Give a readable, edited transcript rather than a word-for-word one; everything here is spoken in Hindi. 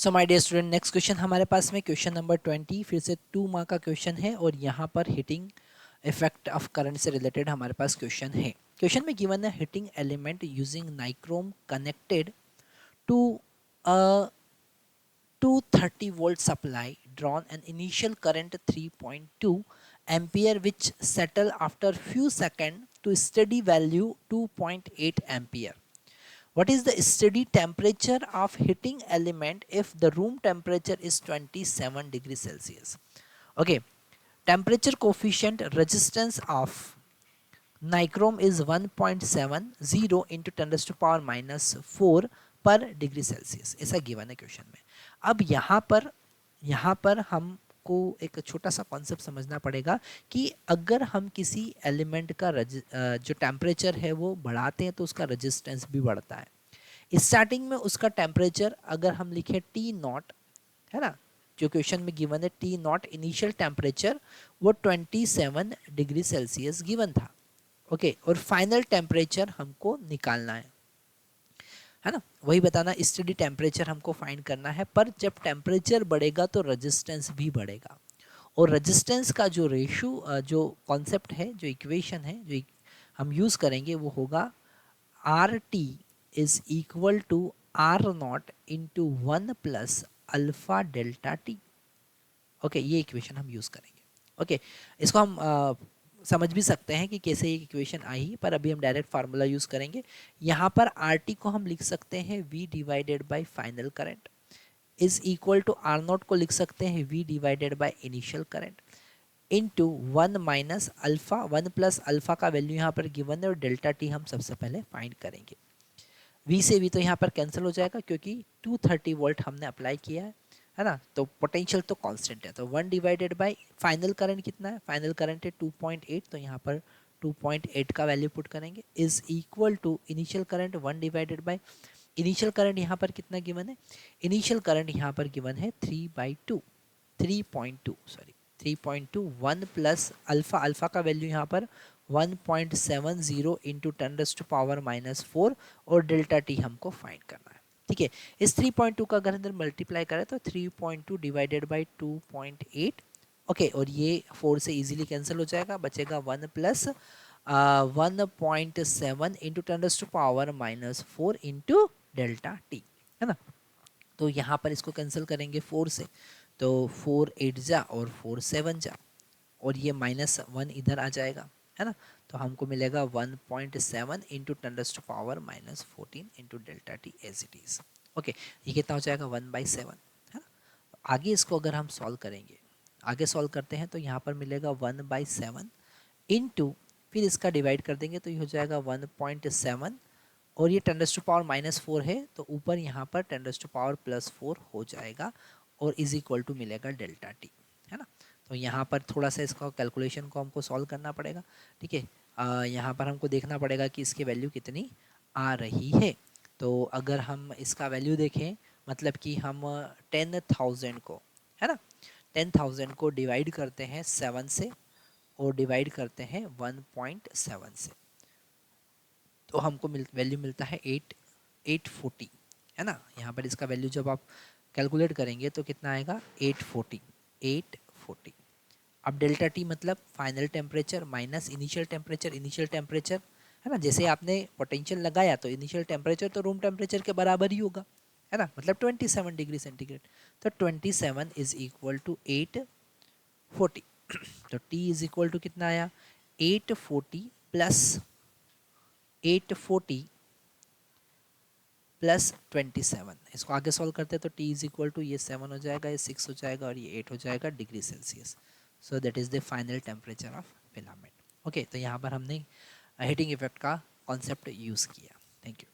So my dear student, next question हमारे पास में क्वेश्चन नंबर 20 फिर से 2 मार्क का क्वेश्चन है और यहाँ पर हिटिंग इफेक्ट ऑफ करंट से रिलेटेड हमारे पास क्वेश्चन है। क्वेश्चन में गिवन है heating element using nichrome connected to a 230 volt supply drawn an initial current 3.2 ampere which settle after few seconds to steady value 2.8 ampere. What is the steady temperature of heating element if the room temperature is 27 degrees Celsius? Okay, temperature coefficient resistance of nichrome is 1.70 into 10 raised to power minus 4 पर डिग्री सेल्सियस, ऐसा गिवन है क्वेश्चन में। अब यहाँ पर हमको एक छोटा सा कॉन्सेप्ट समझना पड़ेगा कि अगर हम किसी एलिमेंट का जो टेम्परेचर है वो बढ़ाते हैं तो उसका रेजिस्टेंस भी बढ़ता है। स्टार्टिंग में उसका टेम्परेचर अगर हम लिखें टी नॉट, है ना, जो क्वेश्चन में गिवन है टी नॉट इनिशियल टेम्परेचर वो 27 डिग्री सेल्सियस गिवन था। ओके, और फाइनल टेम्परेचर हमको निकालना है ना, वही बताना, स्टडी टेम्परेचर हमको फाइंड करना है। पर जब टेम्परेचर बढ़ेगा तो रेजिस्टेंस भी बढ़ेगा, और रेजिस्टेंस का जो रेशियो, जो कॉन्सेप्ट है, जो इक्वेशन है जो हम यूज़ करेंगे वो होगा R T is equal to R naught into 1 plus alpha delta T. Okay, ये इक्वेशन हम यूज़ करेंगे। ओके, इसको हम समझ भी सकते हैं कि कैसे ये इक्वेशन आई, पर अभी हम डायरेक्ट फार्मूला यूज़ करेंगे। यहाँ पर आर टी को हम लिख सकते हैं V divided by final current is equal to R naught को लिख सकते हैं V divided by initial current into 1 minus alpha, 1 plus alpha का वैल्यू यहाँ पर गिवन है और डेल्टा टी हम सबसे पहले फाइंड करेंगे। वी से वी तो यहाँ पर कैंसिल हो जाएगा क्योंकि 230 वोल्ट हमने अप्लाई किया है ना, तो पोटेंशियल तो कांस्टेंट है। तो 1 डिवाइडेड बाय फाइनल करंट कितना है, फाइनल करंट है 2.8, तो यहाँ पर 2.8 का वैल्यू पुट करेंगे is equal to initial current 1 divided by initial current यहाँ पर कितना गिवन है, इनिशियल करंट यहाँ पर गिवन है 3/2 3.2 सॉरी 3.2 1 प्लस अल्फा, अल्फा का वैल्यू यहाँ पर 1.70 into 10 raise to power minus 4 और डेल्टा टी हमको फाइंड करना है। ठीक है, इस 3.2 का अगर अंदर मल्टीप्लाई करें तो 3.2 डिवाइडेड बाई 2.8। ओके, और ये 4 से इजीली कैंसिल हो जाएगा, बचेगा 1 plus 1.7 into 10 raise to power minus 4 into delta T, है ना। तो यहाँ पर इसको कैंसिल करेंगे 4 से, तो 4 8 जा और 4 7 जा, और ये -1 इधर आ जाएगा, है ना। तो हमको मिलेगा 1.7 into 10 raise to power minus 14 into delta T as it is. Okay, ये कितना हो जाएगा 1/7, है ना। आगे इसको अगर हम सॉल्व करेंगे, आगे सॉल्व करते हैं तो यहाँ पर मिलेगा 1/7 इंटू, फिर इसका डिवाइड कर देंगे तो ये हो जाएगा 1.7, और ये 10 रेज़ टू पावर माइनस 4 है तो ऊपर यहाँ पर 10 रेज़ टू पावर प्लस 4 हो जाएगा और इज इक्वल टू मिलेगा डेल्टा टी, है ना। तो यहाँ पर थोड़ा सा इसका कैलकुलेशन को हमको सॉल्व करना पड़ेगा। ठीक है, यहाँ पर हमको देखना पड़ेगा कि इसकी वैल्यू कितनी आ रही है। तो अगर हम इसका वैल्यू देखें, मतलब कि हम 10,000 को, है ना, 10,000 को डिवाइड करते हैं 7 से और डिवाइड करते हैं 1.7 से, तो हमको वैल्यू मिलता है 840, है ना। यहाँ पर इसका वैल्यू जब आप कैलकुलेट करेंगे तो कितना आएगा 840। अब डेल्टा टी मतलब final temperature minus initial temperature, initial temperature, है ना, जैसे आपने पोटेंशियल लगाया तो इनिशियल टेम्परेचर तो रूम टेम्परेचर के बराबर ही होगा, है ना, मतलब 27 डिग्री सेंटीग्रेड। तो 27 इज इक्वल टू 840। तो टी इज इक्वल टू कितना आया 840 प्लस 840 प्लस 27। इसको आगे सॉल्व करते हैं तो t इज इक्वल टू ये 7 हो जाएगा, ये 6 हो जाएगा और ये 8 हो जाएगा degree Celsius. So that is the final temperature of filament. Okay, तो यहाँ पर हमने हीटिंग इफेक्ट का कॉन्सेप्ट यूज़ किया। Thank you.